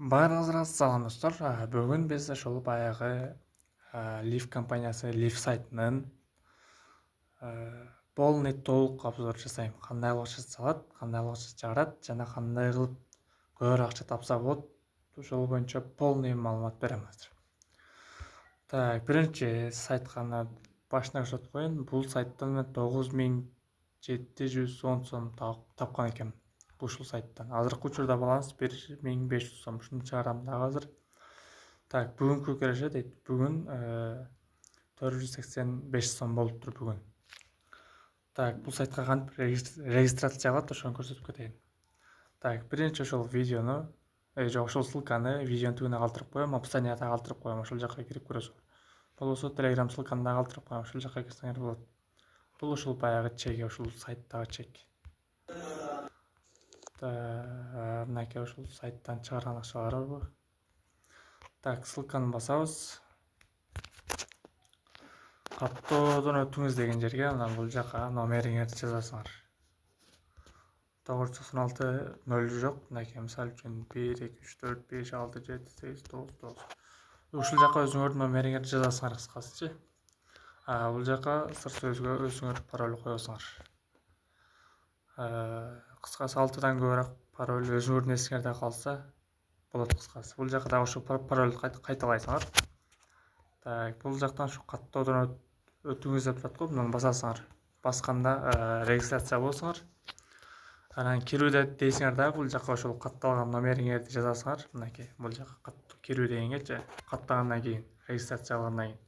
Баарыңызга салам достор. Бүгүн биз ошол баягы Leaf компаниясы Leaf сайтынын полный толук обзор жасайм. Кандай кылып жасалат, кандай кылып чыгарат жана кандай кылып көбүрөөк акча тапса болот. Ошол боюнча полный маалымат берем азыр. Так, биринчи сайтка башына көрсөтүп коеюн. Бул сайттан мен 9710 сом тапкан экенмин. Ушул сайттан. Азыркы учурда баланс 1500 сом. Шуну чыгарам дагы азыр. Так, бүгүнкү кереше дейт. Бүгүн 485 сом болуптур бүгүн. Так, бул сайтка кантип регистрация кылат, ошону көрсөтүп кетейин. Так, биринчи ошол видеону, ошол ссылканы видеонун түбүнө калтырып коем, описанияда калтырып коем, ошол жака кирип көрөсүңөр. Болбосо Telegram ссылканы да калтырып коем, ошол жака кирсеңер болот. Бул ушул баягы чеги, ушул сайттагы чек. Мынакей ушул сайттан чыгарган акчалар бар. Так, ссылканы басабыз. Каттоодон өтүңүз деген жерге мына бул жака номериңерди жазасыңар. 996 0 жок, мынакей мисалы үчүн 1 2 3 4 5 6 7 8 9 9. Ушул жака өзүңөрдүн номериңерди жазасыңар кыскасычы. Бул жака сыр сөзгө өзүңөр пароль коесуңар. Кыскасы 6дан көбүрөөк пароль өзүңөрдүн эсиңерде калса болот кыскасы. Бул жака дагы ошол парольду кайталайсыңар. Так, бул жактан ушу каттоодон өтүңүз деп турат го, муну басасыңар. Басканда регистрация болосуңар. Анан кирүүдө дейсиңер дагы бул жака ошол катталган номериңерди жазасыңар. Мынакей бул жака кирүү дегенгечи каттагандан кийин, регистрация кылгандан кийин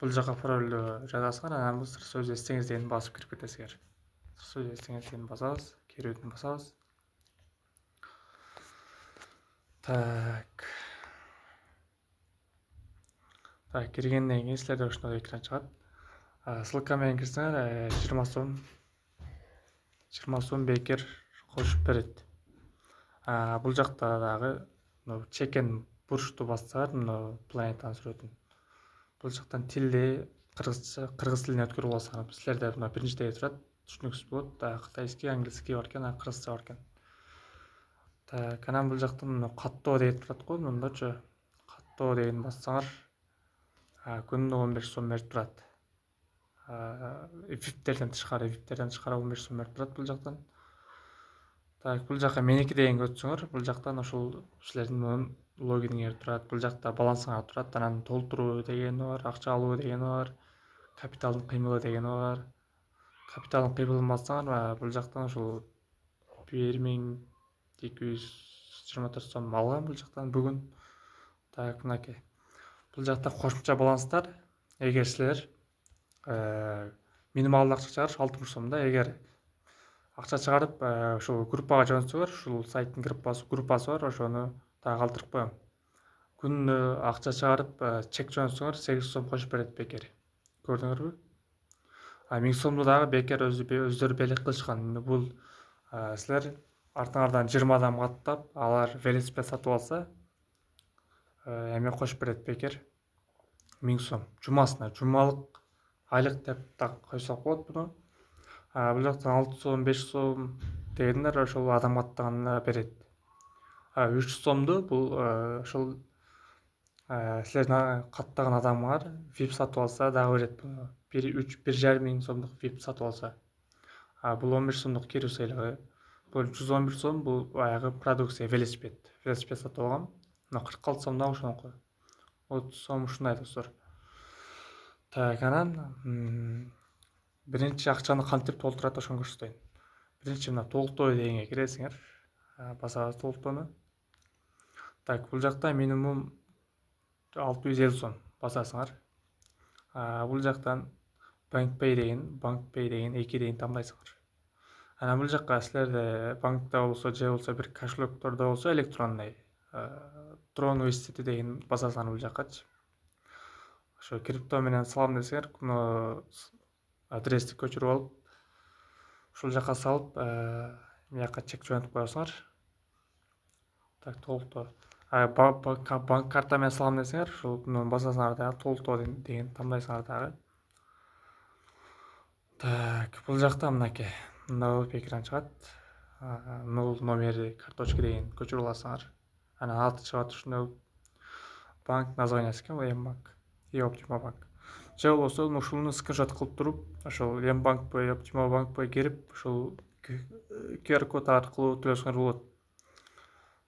бул жака парольду жазасыңар. Анан бул сыр сөз эстеңиз дегенди басып кирип кетесиңер. Сыр сөз эстеңиз дегенди басабыз, кирүүдүн басабыз. Так, киргенден кийин силерде ушундай экран чыгат. Ссылка менен кирсеңер 20 сом бекер кошуп берет. Бул жакта дагы чекен бурчту бассаңар, планетанын сүрөтүн. Бул жактан тилди кыргыз тилине өткөрүп алсаңар. Силерде биринчидеги турат, түшүнүксүз болот. Кытайский, английский бар экен, кыргызча бар экен. Так, анан бул жактан каттоо деп турат го, мындачы. Каттоо дегенди бассаңар, күнүнө 15 сом берип турат. VIP-терден тышкары 15 сом берип турат бул жактан. Так, бул жака меники дегенге өтсөңөр, бул жактан ошол силердин логиниңер турат. Бул жакта балансыңар турат. Анан толтуруу дегени бар, акча алуу дегени бар, капиталдын кыймылы дегени бар. Капиталдын кыймылын бассаңар, бул жактан ошол 1224 сом алгам бул жактан бүгүн. Так, мынакей. Бул жакта кошумча баланстар. Эгер силер минималдуу акча чыгарыш 60 сомда, эгер акча чыгарып ошол группага жөнөтсөңөр, ушул сайттын группасы бар, ошону дагы калтырып коем. Күнүнө акча чыгарып чек жөнөтсөңөр 8 сом кошуп берет бекер. Көрдүңөрбү? 1000 сомду дагы бекер өздөрү белек кылышкан. Бул силер артыңардан 20 адам каттап, алар велосипед сатып алса, эме кошуп берет бекер 1000 сом. Жумасына, жумалык айлык деп так койсок болот буну. Бул жактан 6 сом, 5 сом дегендер ошол адам каттаганда берет. 3 сомду бул ошол силердин каттаган адамыңар VIP сатып алса дагы берет буну. 1,5 миң сомдук VIP сатып алса. Бул 15 сомдук кирүү сыйлыгы. Бул 111 сом бул баягы продукция, велосипед. Велосипед сатып алгам. Мына 46 сом дагы ошонуку. 30 сом ушундай достор. Так, анан биринчи акчаны кантип толтурат, ошону көрсөтөйүн. Биринчи мына толуктоо дегенге киресиңер. Басабыз толуктоону. Так, бул жакта минимум 650 сом басасыңар. Бул жактан BankPay деген 2 деген тандайсыңар. Анан бул жакка силерде банкта болсо, же болсо бир кошелектордо болсо электронный Трон университети деген басасыңар бул жаккачы. Ошо крипто менен салам десеңер, адрести көчүрүп алып, ушул жака салып, бияка чек жөнөтүп коесуңар. Так, толуктоо. Банк карта менен салам десеңер, ушуну басасыңар дагы, толуктоо деген тандайсыңар дагы. Так, бул жакта мынакей. Мында болуп экран чыгат. Нол номери карточка деген көчүрүп аласыңар. анан аты чыгат ушундай банк названиясы экен, бул Мбанк, Оптима банк. Же болбосо ушуну скриншот кылып туруп, ошол Мбанкпы, Оптима банкпы кирип, ушул QR код аркылуу төлөсөңөр болот.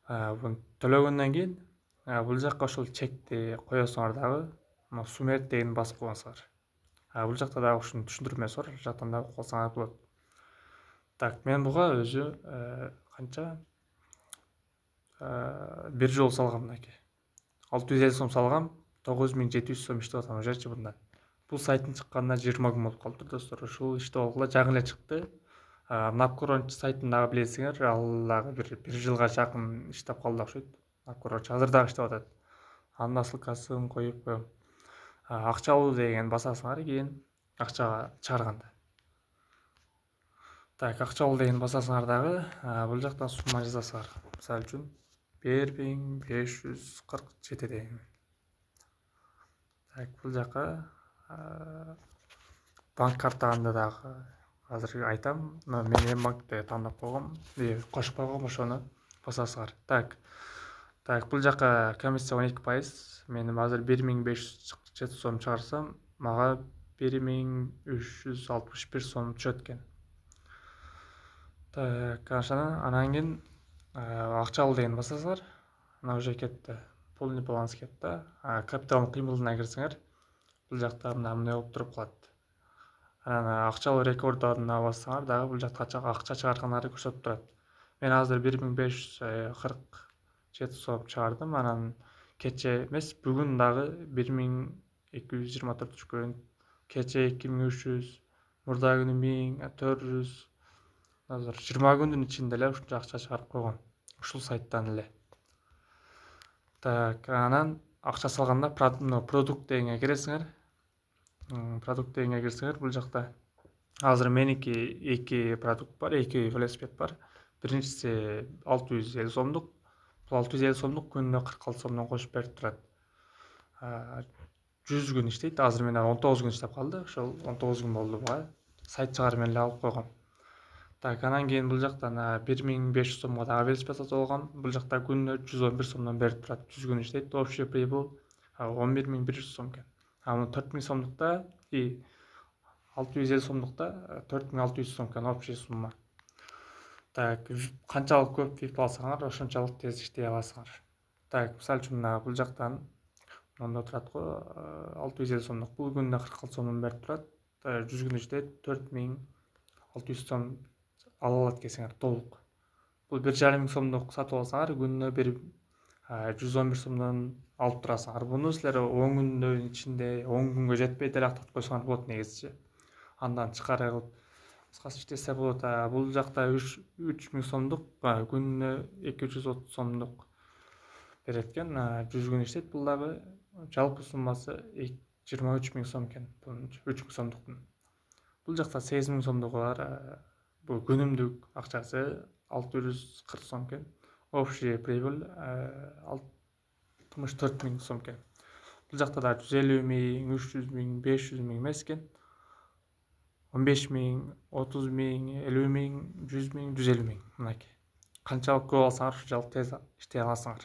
Буну төлөгөндөн кийин бул жакка ошол чекти коесуңар дагы, мына суммер дегенди басып коесуңар. Бул жакта дагы ушунун түшүндүрмөсү бар, ал жактан дагы окуп алсаңар болот. Так, мен буга өзү канча 1 жолу салгам мынакей. 650 сом салгам, 9700 сом иштеп атам жерчи мындан. Бул сайттын чыкканына 20 күн болуп калыптыр достор. Ушул иштеп алгыла жаңы эле чыкты. Napcrunch сайтын дагы билесиңер, ал дагы бир жылга жакын иштеп калды окшойт. Napcrunch азыр дагы иштеп атат. Анын ссылкасын коюп коем. Акча алуу деген басасыңар кийин акчага чыгарганда. Так, акча алуу деген басасыңар дагы, бул жактан сумма жазасыңар. Мисалы үчүн 1547 деген. Так, бул жака банк картаганда дагы азыр айтам. Мен Мбанкты тандап койгом, кошуп койгом, ошону басасыңар. Так, бул жака комиссия 12%. Менин азыр 1547 сом чыгарсам, мага 1361 сом түшөт экен. Так, анан кийин акча алуу деген басасыңар. Мына уже кетти. Полный баланс кетти. Капиталдын кыймылына кирсеңер, бул жакта мындай болуп туруп калат. Анан акча алуу рекордуна бассаңар дагы бул жакта акча чыгарганарды көрсөтүп турат. Мен азыр 1547 сом чыгардым. Анан кече эмес, бүгүн дагы 1224 түшкөн. Кече 2300, мурда күнү 1400. Азыр 20 күндүн ичинде эле ушунча акча чыгарып койгом. Ушул сайттан эле. Так, анан акча салганда продукт дегенге киресиңер. Продукт дегенге кирсеңер, бул жакта азыр меники 2 продукт бар, 2 велосипед бар. Биринчиси 650 сомдук. Бул 650 сомдук күнүнө 46 сомдон кошуп берип турат. 100 күн иштейт. Азыр мен 19 күн иштеп калды. Ошол 19 күн болду буга. Сайт чыгарып эле алып койгом. Так, анан кийин бул жактан 1500 сомго дагы велосипед сатып алгам. Бул жакта күнүнө 111 сомдон берип турат. 100 күн иштейт. Общий прибыль 11100 сом экен. Муну 4000 сомдукта и 650 сомдукта 4600 сом экен общий сумма. Так, канчалык көп VIP алсаңар, ошончолук тез иштей аласыңар. Так, мисалы үчүн бул жактан мында турат го 650 сомдук. Бул күнүнө 46 сомдон берип турат. 100 күн иштейт, 4600 сом ала алат экенсиңер толук. Бул 1,5 сомдук сатып алсаңар, күнүнө 111 сомдон алып турасыңар. Буну силер 10 күндүн ичинде, 10 күнгө жетпей деле актап койсоңор болот негизичи. Андан тышкары кылып кыскасы иштесе болот. Бул жакта 3000 сомдук, күнүнө 230 сомдук берет экен. 100 күн иштейт. Бул дагы жалпы суммасы 23000 сом экен. 3000 сомдуктун. Бул жакта 8000 сомдугу бар. Бул күнүмдүк акчасы 640 сом экен. Общий прибыль 64000 сом экен. Бул жакта да 150 миң, 300 миң, 500 миң эмес экен. 15 миң, 30 миң, 50 миң, 100 миң, 150 миң. Мынакей. Канчалык көп алсаңар, ошончалык тез иштей аласыңар.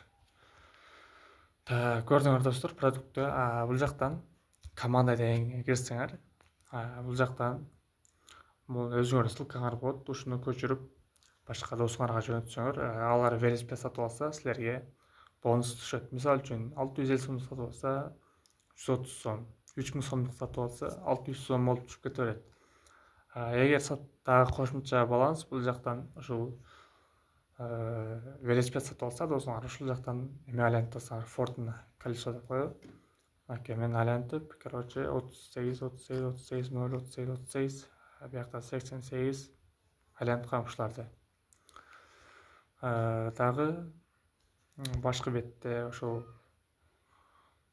Көрдүңөр достор, продуктты. Бул жактан команда дегенге кирсеңер, бул жактан бул өзүңөр ссылкаңар болот. Ушуну көчүрүп башка досуңарга жөнөтсөңөр, алар велосипед сатып алса, силерге бонус түшөт. Мисалы үчүн 650 сомдук сатып алса 130 сом, 3000 сомдук сатып алса 600 сом болуп түшүп кете берет. Эгер дагы кошумча баланс бул жактан ушул велосипед сатып алса досуңар, ушул жактан эме айлантасыңар, Fortuna колесо деп коебу. Мен айлантып, 38, 0, 38, биякта 88 айланткам ушуларды. Дагы башкы бетте ошол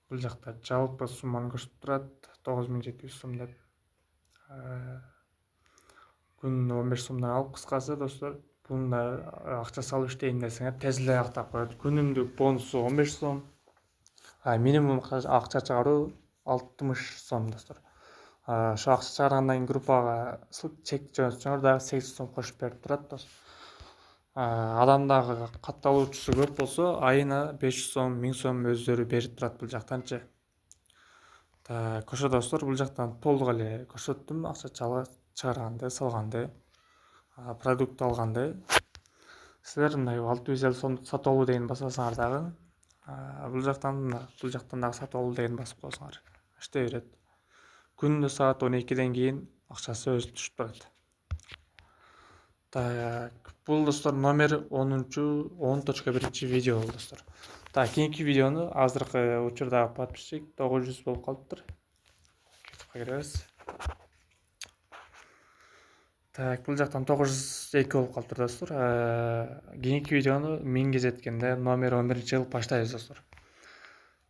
бул жакта жалпы сумманы көрсөтүп турат, 9700 сом деп. Күнүнө 15 сомдон алып, кыскасы достор, буну акча салып иштейин десеңер тез эле актап коет. Күнүмдүк бонусу 15 сом. Минимум акча чыгаруу 60 сом достор. Ошо акча чыгаргандан кийин группага чек жөнөтсөңөр дагы 8 сом кошуп берип турат достор. Адамдагы катталуучусу көп болсо айына 500 сом 1000 сом өздөрү берип турат бул жактанчы. Так, ошо достор, бул жактан толук эле көрсөттүм акча чыгарганды, салганды, продукт алганды. Силер мындай 650 сомдук сатып алуу деген басасыңар дагы, бул жактан дагы сатып алуу деген басып койсоңор иштей берет. Күндө саат 12ден кийин акчасы өзү түшүп турат. Так, бул достор номер 10.1 видео болду достор. Так, кийинки видеону азыркы учурдагы подписчик 900 болуп калыптыр. YouTube'га киребиз. Так, бул жактан 902 болуп калыптыр достор. Кийинки видеону 1000ге жеткенде номер 11-чи кылып баштайбыз достор.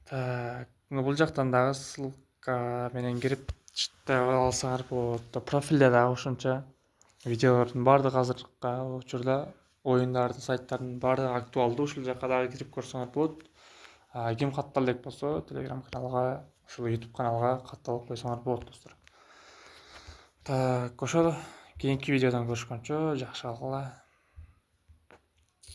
Так, бул жактан дагы ссылка менен кирип чыттап алсаңар болот. Профилде дагы ошончо видеолордун баардыгы азыркы учурда оюндардын сайттардын баардыгы актуалдуу, ушул жака дагы кирип көрсөңөр болот. Ким каттала элек болсо Telegram каналга, ушул YouTube каналга катталып койсоңор болот достор. Так, ошол кийинки видеодон көрүшкөнчө жакшы калгыла.